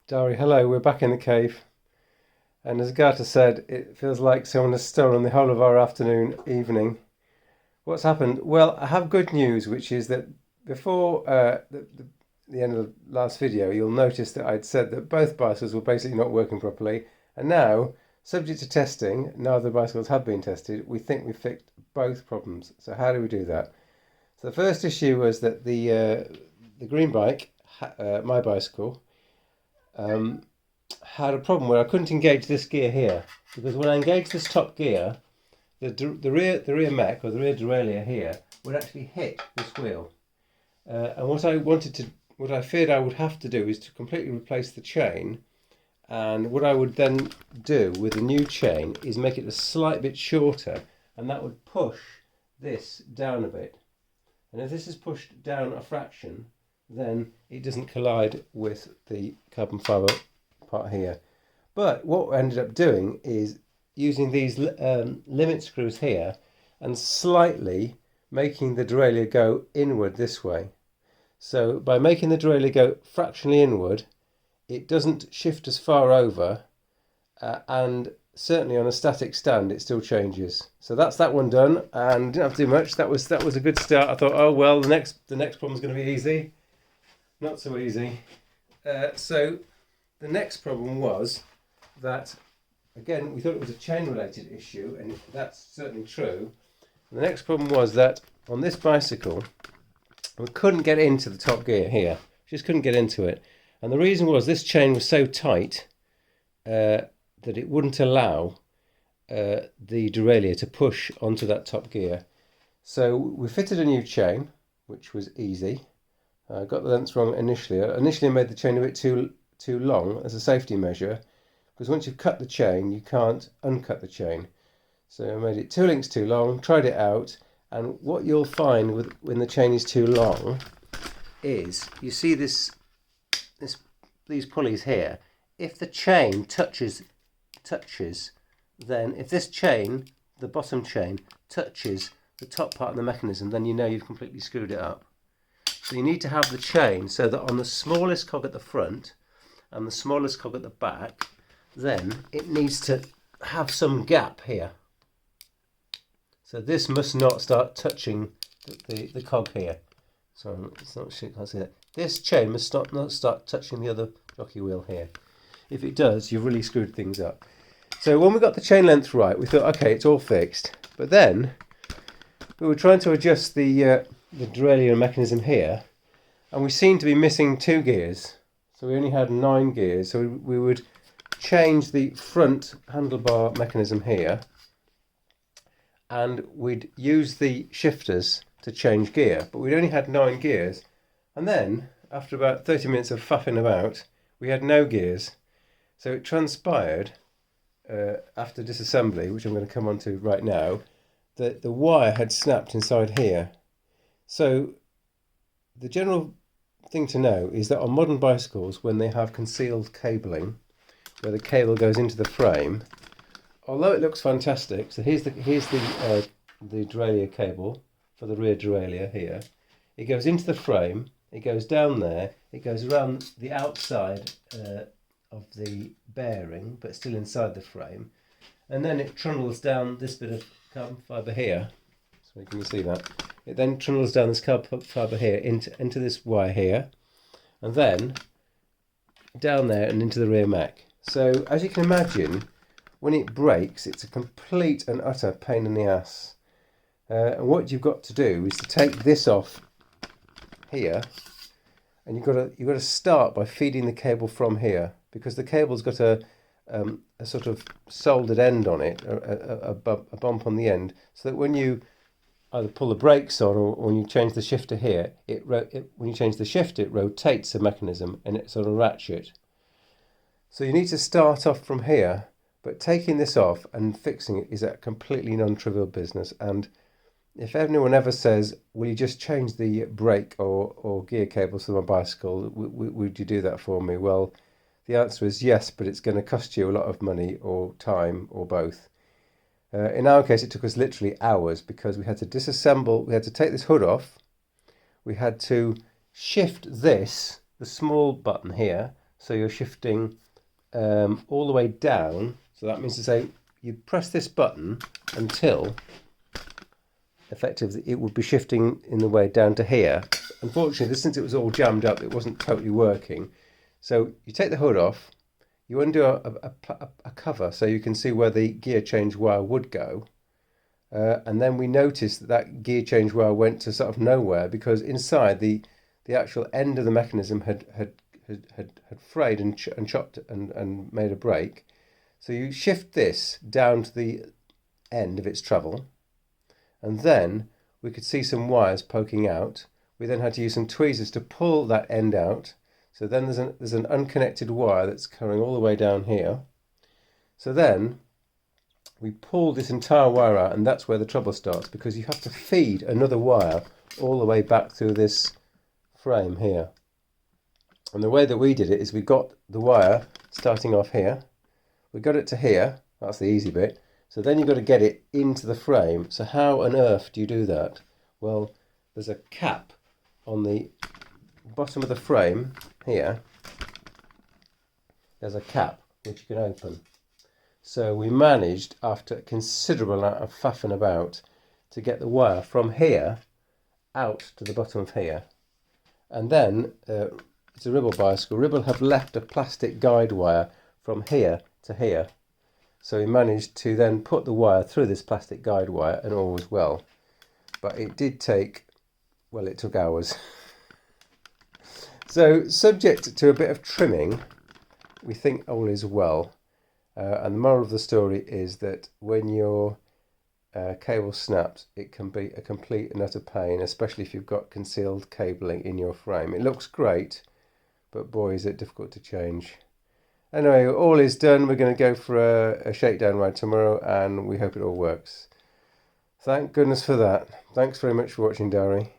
Dari, hello, we're back in the cave. And as Agatha said, it feels like someone has stolen the whole of our afternoon, evening. What's happened? Well, I have good news, which is that before the end of the last video, you'll notice that I'd said that both bicycles were basically not working properly. And now, subject to testing, now the bicycles have been tested, we think we've fixed both problems. So how do we do that? So the first issue was that the green bike, my bicycle, had a problem where I couldn't engage this gear here, because when I engaged this top gear, the rear mech, or the rear derailleur here, would actually hit this wheel. And what I feared I would have to do is to completely replace the chain. And what I would then do with the new chain is make it a slight bit shorter, and that would push this down a bit. And if this is pushed down a fraction, then it doesn't collide with the carbon fibre part here. But what I ended up doing is using these limit screws here and slightly making the derailleur go inward this way. So by making the derailleur go fractionally inward, it doesn't shift as far over, and certainly on a static stand it still changes. So that's that one done, and didn't have to do much. That was a good start. I thought, oh well, the next problem is going to be easy. Not so easy. So the next problem was that, again, we thought it was a chain related issue, and that's certainly true. The next problem was that on this bicycle we couldn't get into the top gear here. Just couldn't get into it. And the reason was this chain was so tight that it wouldn't allow the derailleur to push onto that top gear. So we fitted a new chain, which was easy. I got the lengths wrong initially. I initially made the chain a bit too long as a safety measure, because once you've cut the chain, you can't uncut the chain. So I made it 2 links too long, tried it out, and what you'll find when the chain is too long is, you see these pulleys here. If the chain touches, then if this chain, the bottom chain, touches the top part of the mechanism, then you know you've completely screwed it up. So you need to have the chain so that on the smallest cog at the front and the smallest cog at the back, then it needs to have some gap here. So this must not start touching the cog here. So it's not, can't see that. This chain must not start touching the other jockey wheel here. If it does, you've really screwed things up. So when we got the chain length right, we thought, okay, it's all fixed. But then we were trying to adjust the derailleur mechanism here, and we seemed to be missing 2 gears. So we only had 9 gears. So we would change the front handlebar mechanism here, and we'd use the shifters to change gear, but we'd only had 9 gears. And then after about 30 minutes of faffing about, we had no gears. So it transpired after disassembly, which I'm going to come on to right now, that the wire had snapped inside here. So the general thing to know is that on modern bicycles, when they have concealed cabling, where the cable goes into the frame, although it looks fantastic, so here's the derailleur cable for the rear derailleur here. It goes into the frame, it goes down there, it goes around the outside of the bearing, but still inside the frame, and then it trundles down this bit of carbon fibre here. So can you see that? It then trundles down this carbon fibre here into this wire here, and then down there and into the rear mech. So as you can imagine, when it breaks, it's a complete and utter pain in the ass. And what you've got to do is to take this off here, and you've got to start by feeding the cable from here, because the cable's got a sort of soldered end on it, a bump on the end, so that when you either pull the brakes on or when you change the shifter here, when you change the shifter, it rotates the mechanism and it's on a ratchet. So you need to start off from here, but taking this off and fixing it is a completely non-trivial business. And if anyone ever says, will you just change the brake or gear cables to my bicycle, would you do that for me? Well, the answer is yes, but it's going to cost you a lot of money or time or both. In our case, it took us literally hours, because we had to disassemble, we had to take this hood off, we had to shift this, the small button here, So you're shifting all the way down. So that means to say you press this button until effectively it would be shifting in the way down to here. Unfortunately, since it was all jammed up, it wasn't totally working. So you take the hood off, you undo a cover so you can see where the gear change wire would go. And then we noticed that that gear change wire went to sort of nowhere because inside the actual end of the mechanism had frayed and chopped and made a break. So you shift this down to the end of its travel, and then we could see some wires poking out. We then had to use some tweezers to pull that end out. So then there's an unconnected wire that's coming all the way down here. So then we pull this entire wire out, and that's where the trouble starts, because you have to feed another wire all the way back through this frame here. And the way that we did it is we got the wire starting off here, we got it to here, that's the easy bit. So then you've got to get it into the frame. So how on earth do you do that? Well, there's a cap on the bottom of the frame here. There's a cap which you can open. So we managed, after a considerable amount of faffing about, to get the wire from here out to the bottom of here. And then it's a Ribble bicycle. Ribble have left a plastic guide wire from here to here. So we managed to then put the wire through this plastic guide wire, and all was well. But it did take, well, it took hours. So subject to a bit of trimming, we think all is well. And the moral of the story is that when your cable snaps, it can be a complete and utter pain, especially if you've got concealed cabling in your frame. It looks great, but boy, is it difficult to change. Anyway, all is done. We're going to go for a shakedown ride tomorrow, and we hope it all works. Thank goodness for that. Thanks very much for watching, Diary.